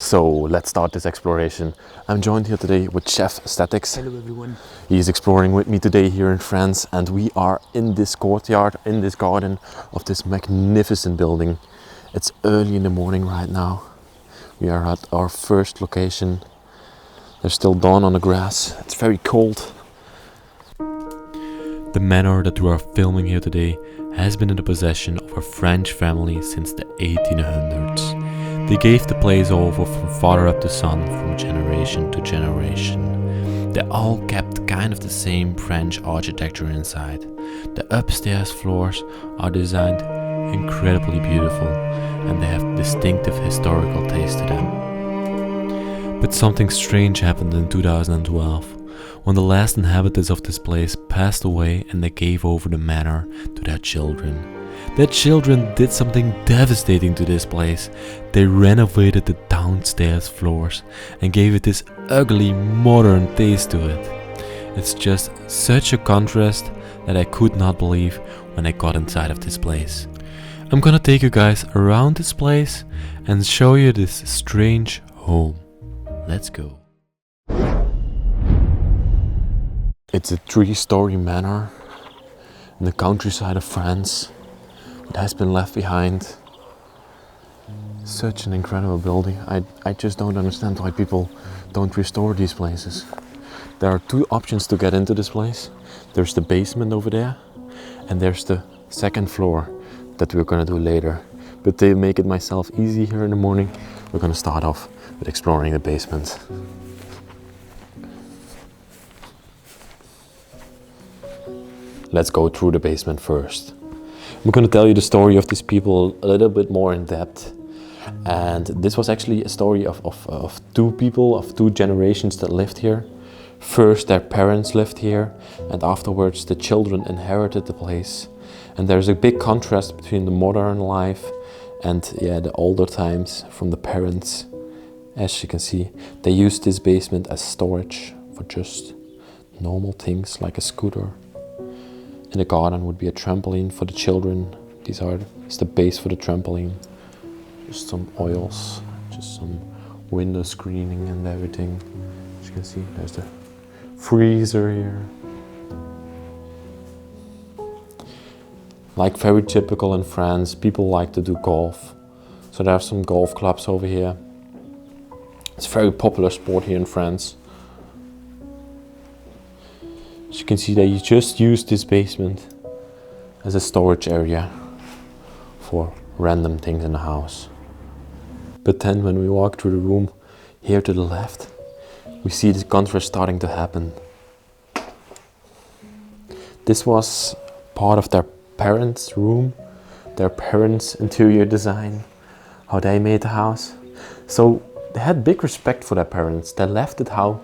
So let's start this exploration. I'm joined here today with JefStetics. Hello everyone. He's exploring with me today here in France, and we are in this courtyard, in this garden of this magnificent building. It's early in the morning right now. We are at our first location. There's still dawn on the grass. It's very cold. The manor that we are filming here today has been in the possession of a French family since the 1800s. They gave the place over from father up to son, from generation to generation. They all kept kind of the same French architecture inside. The upstairs floors are designed incredibly beautiful, and they have distinctive historical taste to them. But something strange happened in 2012, when the last inhabitants of this place passed away and they gave over the manor to their children. Their children did something devastating to this place. They renovated the downstairs floors and gave it this ugly modern taste to it. It's just such a contrast that I could not believe when I got inside of this place. I'm gonna take you guys around this place and show you this strange home. Let's go. It's a 3-story manor in the countryside of France. It has been left behind. Such an incredible building. I just don't understand why people don't restore these places. There are 2 options to get into this place. There's the basement over there, and there's the second floor that we're gonna do later. But to make it myself easy here in the morning, we're gonna start off with exploring the basement. Let's go through the basement first. I'm going to tell you the story of these people a little bit more in depth. And this was actually a story of 2 people, of 2 generations that lived here. First, their parents lived here, and afterwards the children inherited the place. And there's a big contrast between the modern life and the older times from the parents. As you can see, they used this basement as storage for just normal things like a scooter. In the garden would be a trampoline for the children. It's the base for the trampoline. Just some oils, just some window screening and everything. As you can see, there's the freezer here. Like very typical in France, people like to do golf. So there are some golf clubs over here. It's a very popular sport here in France. As you can see, they just used this basement as a storage area for random things in the house. But then when we walk through the room here to the left, we see this contrast starting to happen. This was part of their parents' room, their parents' interior design, how they made the house. So they had big respect for their parents. They left it how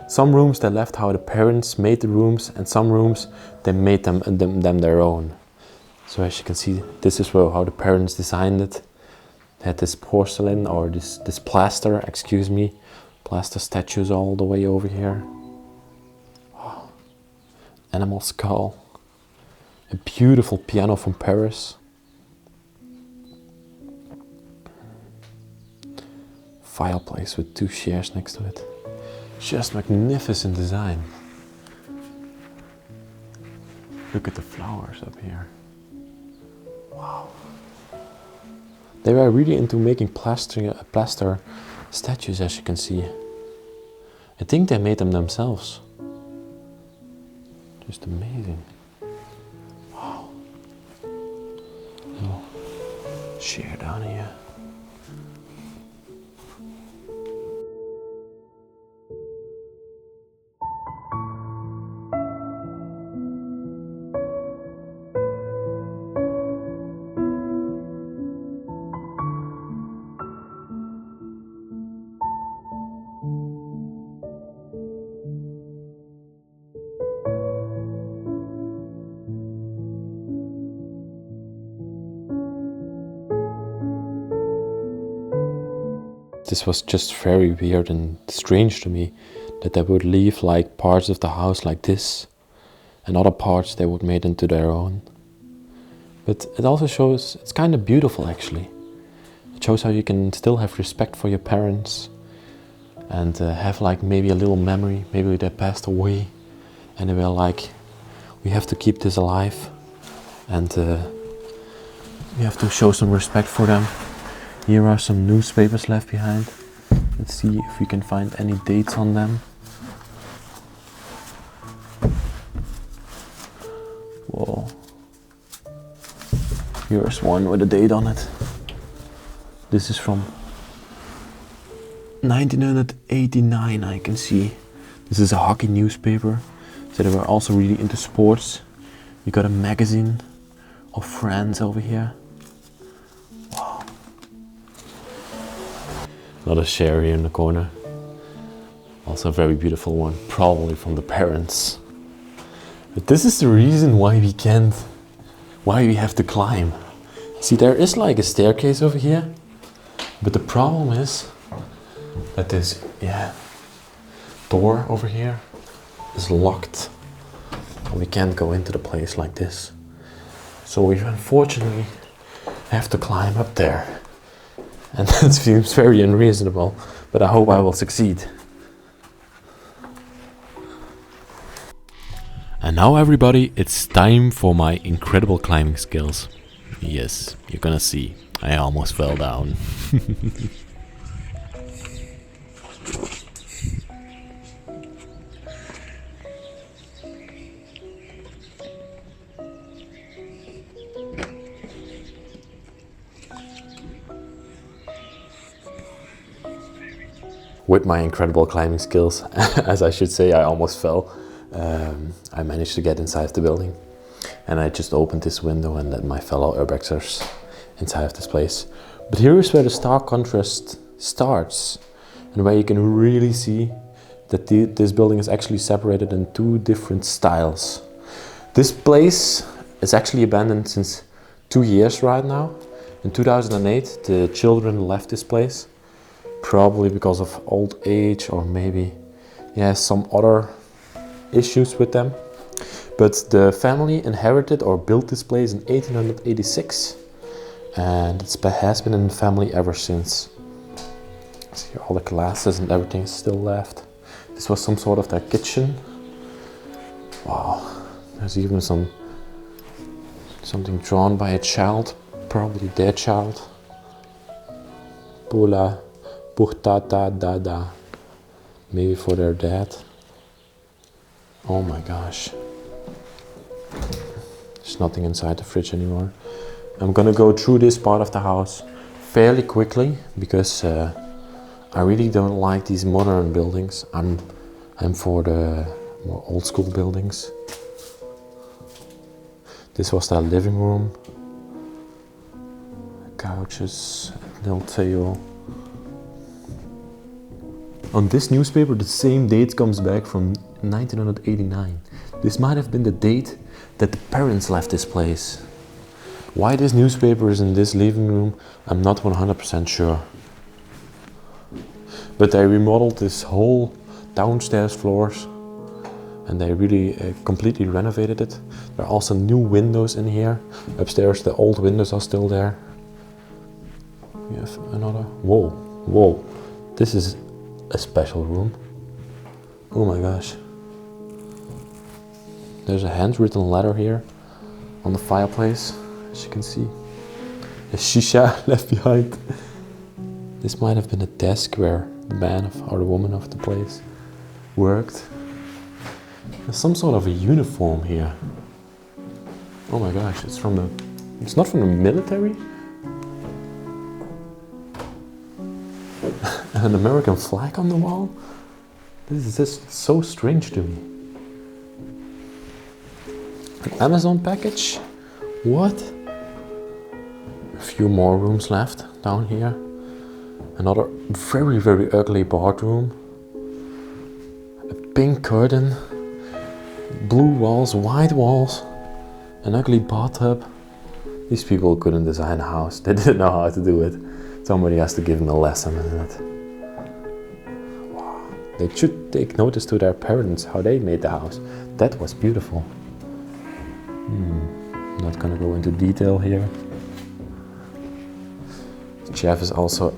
some rooms they left how the parents made the rooms, and some rooms they made them their own. So as you can see, this is how the parents designed it. They had this porcelain, or this plaster, plaster statues all the way over here. Wow. Animal skull. A beautiful piano from Paris. Fireplace with 2 chairs next to it. Just magnificent design. Look at the flowers up here. Wow. They were really into making plaster statues, as you can see. I think they made them themselves. Just amazing. Wow. Little chair down here. This was just very weird and strange to me, that they would leave like parts of the house like this, and other parts they would make into their own. But it also shows it's kind of beautiful actually. It shows how you can still have respect for your parents and have like maybe a little memory. Maybe they passed away and they were like, we have to keep this alive and we have to show some respect for them. Here are some newspapers left behind. Let's see if we can find any dates on them. Whoa. Here's one with a date on it. This is from 1989, I can see. This is a hockey newspaper. So they were also really into sports. You got a magazine of France over here. Wow. Another chair here in the corner. Also a very beautiful one, probably from the parents. But this is the reason why we have to climb. See, there is like a staircase over here, but the problem is that this door over here is locked. We can't go into the place like this. So we unfortunately have to climb up there. And that seems very unreasonable, but I hope I will succeed. And now everybody, it's time for my incredible climbing skills. Yes, you're gonna see, I almost fell down. With my incredible climbing skills, as I should say, I almost fell. I managed to get inside the building and I just opened this window and let my fellow urbexers inside of this place. But here is where the stark contrast starts and where you can really see that this building is actually separated in two different styles. This place is actually abandoned since 2 years right now. In 2008, the children left this place, probably because of old age or maybe some other issues with them. But the family inherited or built this place in 1886 and it has been in the family ever since. See, all the glasses and everything is still left. This was some sort of their kitchen. Wow, there's even something drawn by a child, probably their child. Pula, puhtata dada, maybe for their dad. Oh my gosh. There's nothing inside the fridge anymore. I'm gonna go through this part of the house fairly quickly because I really don't like these modern buildings. I'm for the more old school buildings. This was their living room. Couches, little table. On this newspaper, the same date comes back from 1989. This might have been the date that the parents left this place. Why this newspaper is in this living room, I'm not 100% sure. But they remodeled this whole downstairs floors and they really completely renovated it. There are also new windows in here. Upstairs the old windows are still there. We have another, whoa, this is a special room. Oh my gosh. There's a handwritten letter here on the fireplace, as you can see. A shisha left behind. This might have been a desk where the man or the woman of the place worked. There's some sort of a uniform here. Oh my gosh, it's not from the military? An American flag on the wall? This is just so strange to me. An Amazon package? What? A few more rooms left down here. Another very, very ugly bathroom. A pink curtain. Blue walls, white walls. An ugly bathtub. These people couldn't design a house. They didn't know how to do it. Somebody has to give them a lesson in it. Wow. They should take notice to their parents how they made the house. That was beautiful. I'm not gonna go into detail here. Jeff is also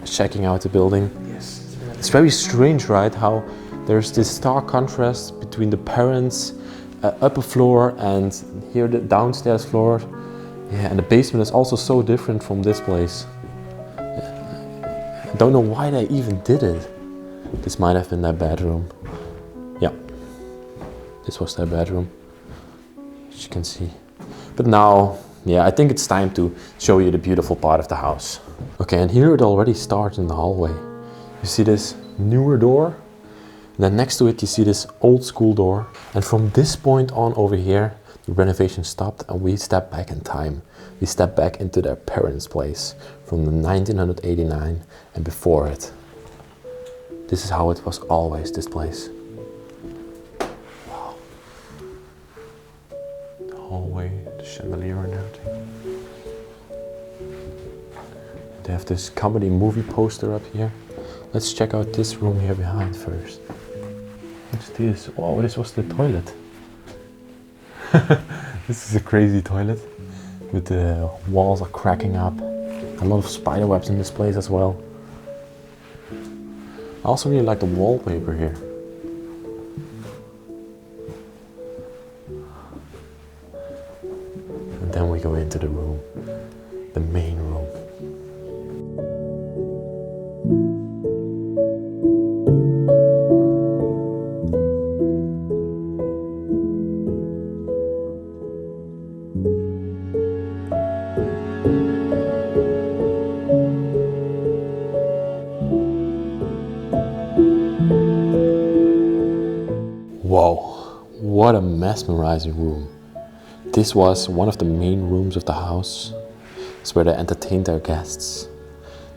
checking out the building. Yes. It's very strange, right? How there's this stark contrast between the parents' upper floor and here the downstairs floor. Yeah, and the basement is also so different from this place. I don't know why they even did it. This might have been their bedroom. Yeah, this was their bedroom, as you can see. But now, yeah, I think it's time to show you the beautiful part of the house. Okay, and here it already starts in the hallway. You see this newer door? And then next to it you see this old school door. And from this point on over here, the renovation stopped and we stepped back in time. We stepped back into their parents' place from the 1989 and before it. This is how it was always, this place. Wow. The hallway, the chandelier and everything. They have this comedy movie poster up here. Let's check out this room here behind first. What's this? Wow, this was the toilet. This is a crazy toilet. With the walls are cracking up. A lot of spider webs in this place as well. I also really like the wallpaper here. And then we go into the room, the main room. Whoa, what a mesmerizing room. This was one of the main rooms of the house. It's where they entertained their guests.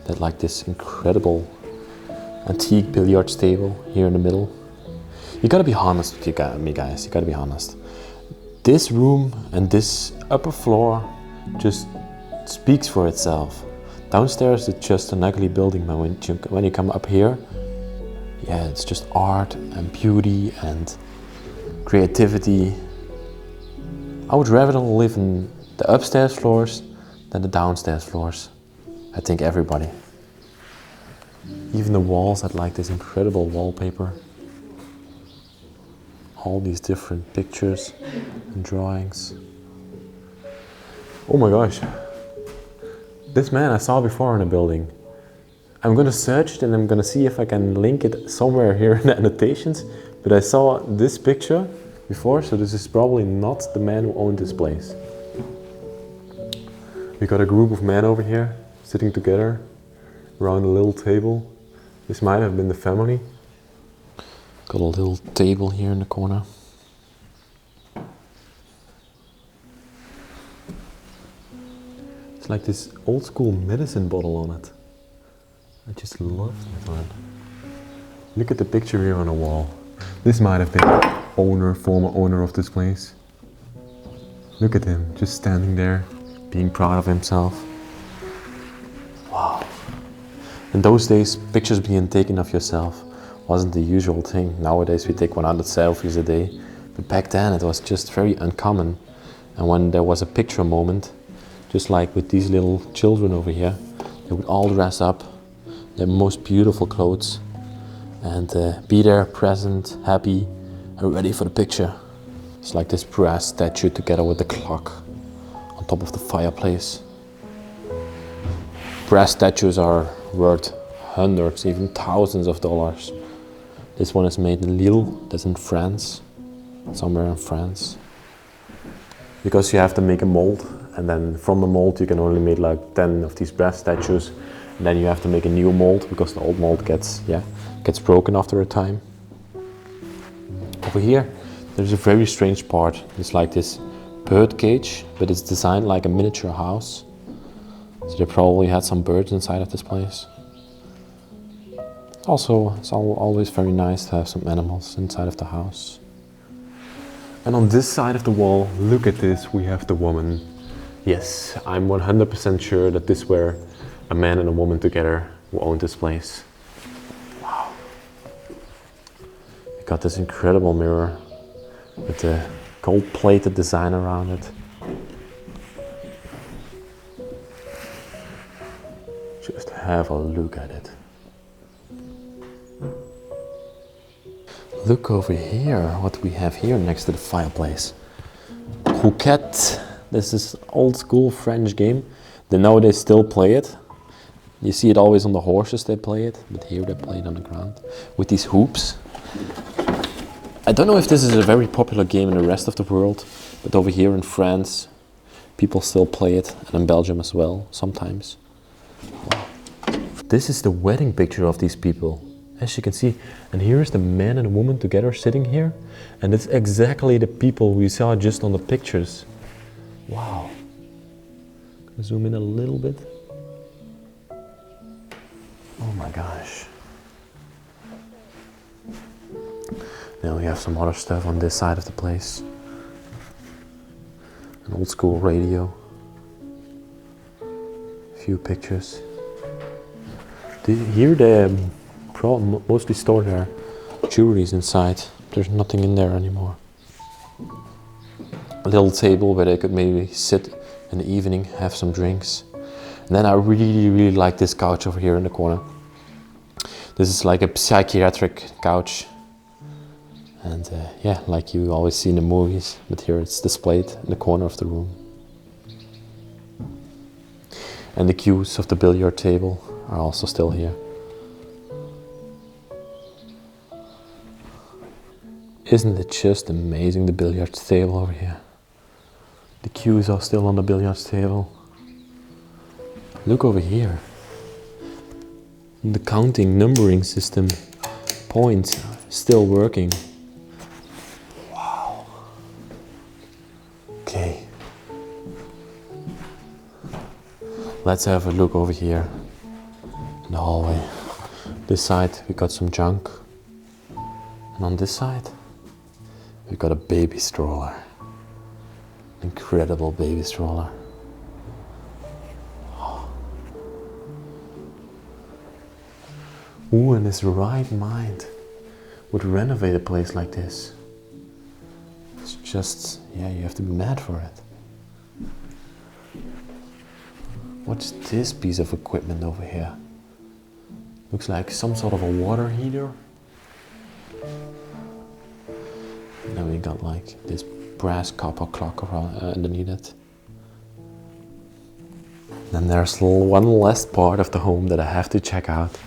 They had like this incredible antique billiards table here in the middle. You gotta be honest with me guys, you gotta be honest. This room and this upper floor just speaks for itself. Downstairs it's just an ugly building, but when you come up here, yeah, it's just art and beauty and creativity. I would rather live in the upstairs floors than the downstairs floors. I think everybody. Even the walls had like this incredible wallpaper. All these different pictures and drawings. Oh my gosh. This man I saw before in a building. I'm gonna search it and I'm gonna see if I can link it somewhere here in the annotations. But I saw this picture before, so this is probably not the man who owned this place. We got a group of men over here sitting together around a little table. This might have been the family. Got a little table here in the corner. It's like this old school medicine bottle on it. I just love that one. Look at the picture here on the wall. This might have been former owner of this place. Look at him, just standing there, being proud of himself. Wow. In those days, pictures being taken of yourself wasn't the usual thing. Nowadays we take 100 selfies a day. But back then it was just very uncommon. And when there was a picture moment, just like with these little children over here, they would all dress up their most beautiful clothes and be there, present, happy and ready for the picture. It's like this brass statue together with the clock on top of the fireplace. Brass statues are worth hundreds, even thousands of dollars. This one is made in Lille, that's in France, somewhere in France. Because you have to make a mold, and then from the mold you can only make like 10 of these brass statues. And then you have to make a new mold because the old mold gets broken after a time. Over here, there's a very strange part. It's like this bird cage, but it's designed like a miniature house. So they probably had some birds inside of this place. Also, it's always very nice to have some animals inside of the house. And on this side of the wall, look at this, we have the woman. Yes, I'm 100% sure that this were a man and a woman together who owned this place. Wow. We got this incredible mirror with the gold-plated design around it. have a look at it. Look over here, what we have here next to the fireplace. Croquette. This is old school French game. They nowadays still play it. You see it always on the horses they play it, but here they play it on the ground with these hoops. I don't know if this is a very popular game in the rest of the world, but over here in France, people still play it, and in Belgium as well, sometimes. Wow. This is the wedding picture of these people, as you can see. And here is the man and woman together sitting here, and it's exactly the people we saw just on the pictures. Wow. Gonna zoom in a little bit. Oh my gosh. Now we have some other stuff on this side of the place. An old school radio. A few pictures. Here they mostly store their jewelries inside. There's nothing in there anymore. A little table where they could maybe sit in the evening, have some drinks. And then I really like this couch over here in the corner. This is like a psychiatric couch. And yeah, like you always see in the movies, but here it's displayed in the corner of the room. And the cues of the billiard table are also still here. Isn't it just amazing, the billiard table over here? The cues are still on the billiard table. Look over here. The counting, numbering system, points, still working. Wow. Okay. Let's have a look over here in the hallway. This side we got some junk. And on this side we got a baby stroller. Incredible baby stroller. Who in his right mind would renovate a place like this? It's just, yeah, you have to be mad for it. What's this piece of equipment over here? Looks like some sort of a water heater. And then we got like this brass copper clock around, underneath it. Then there's one last part of the home that I have to check out.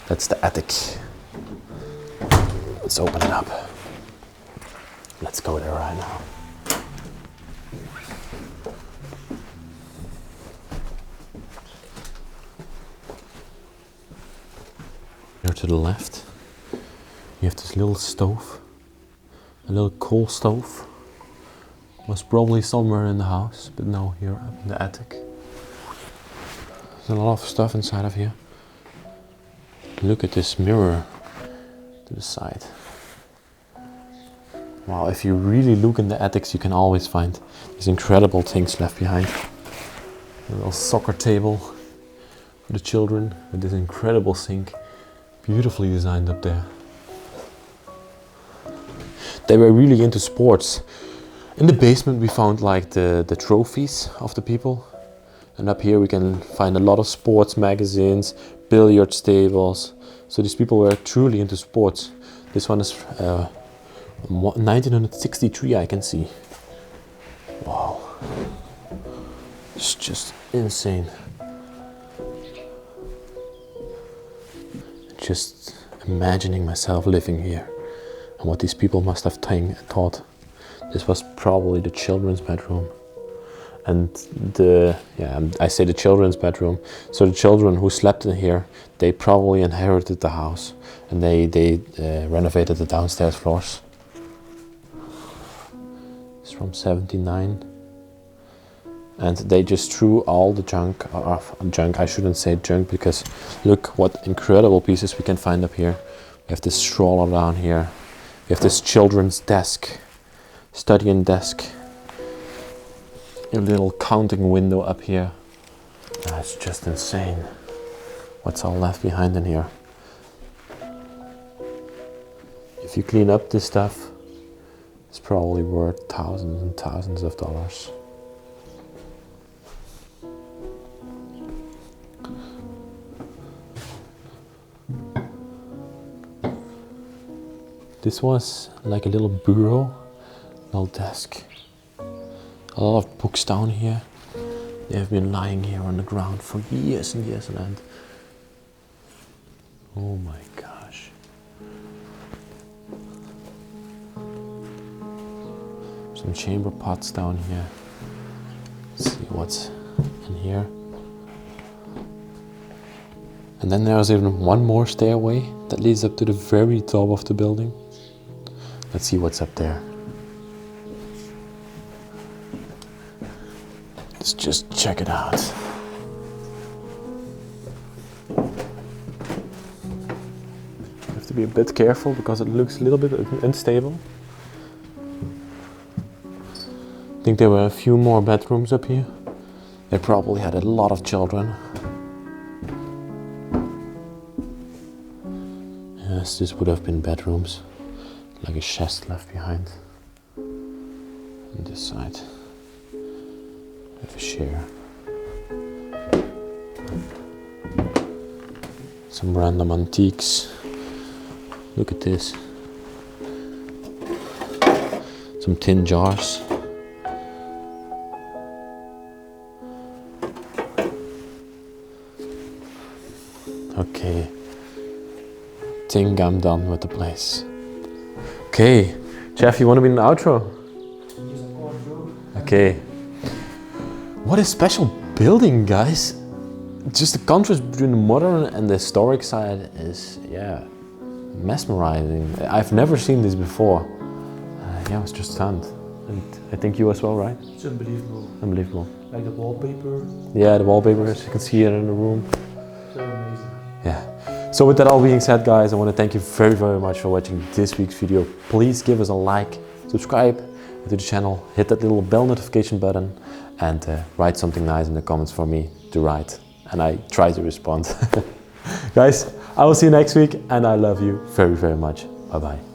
That's the attic. Let's open it up. Let's go there right now. Here to the left, you have this little stove. A little coal stove. Was probably somewhere in the house, but no, here up in the attic. There's a lot of stuff inside of here. Look at this mirror to the side. Wow, if you really look in the attics, you can always find these incredible things left behind. A little soccer table for the children with this incredible sink, beautifully designed up there. They were really into sports. In the basement we found like the trophies of the people. And up here we can find a lot of sports magazines, billiard tables. So these people were truly into sports. This one is 1963, I can see. Wow. It's just insane. Just imagining myself living here. And what these people must have thought. This was probably the children's bedroom. And I say the children's bedroom. So the children who slept in here, they probably inherited the house. And they renovated the downstairs floors. It's from 79. And they just threw all the junk off. Junk, I shouldn't say junk, because look what incredible pieces we can find up here. We have this stroller down here. We have this children's desk, studying desk. A little counting window up here. That's just insane. What's all left behind in here? If you clean up this stuff, it's probably worth thousands and thousands of dollars. This was like a little bureau, little desk. A lot of books down here. They have been lying here on the ground for years and years on end. Oh my gosh. Some chamber pots down here. Let's see what's in here. And then there's even one more stairway that leads up to the very top of the building. Let's see what's up there. Let's just check it out. You have to be a bit careful because it looks a little bit unstable. I think there were a few more bedrooms up here. They probably had a lot of children. Yes, this would have been bedrooms. Like a chest left behind. On this side. Have a chair. Some random antiques. Look at this. Some tin jars. Okay. Think I'm done with the place. Okay. Jeff, you want to be in the outro? Okay. What a special building, guys. Just the contrast between the modern and the historic side is, yeah, mesmerizing. I've never seen this before. Yeah, I was just stunned. And I think you as well, right? It's unbelievable. Unbelievable. Like the wallpaper. Yeah, the wallpaper, as you can see it in the room. So amazing. Yeah. So with that all being said, guys, I want to thank you very, very much for watching this week's video. Please give us a like, subscribe to the channel, hit that little bell notification button, and write something nice in the comments for me to write. And I try to respond. Guys, I will see you next week, and I love you very, very much. Bye-bye.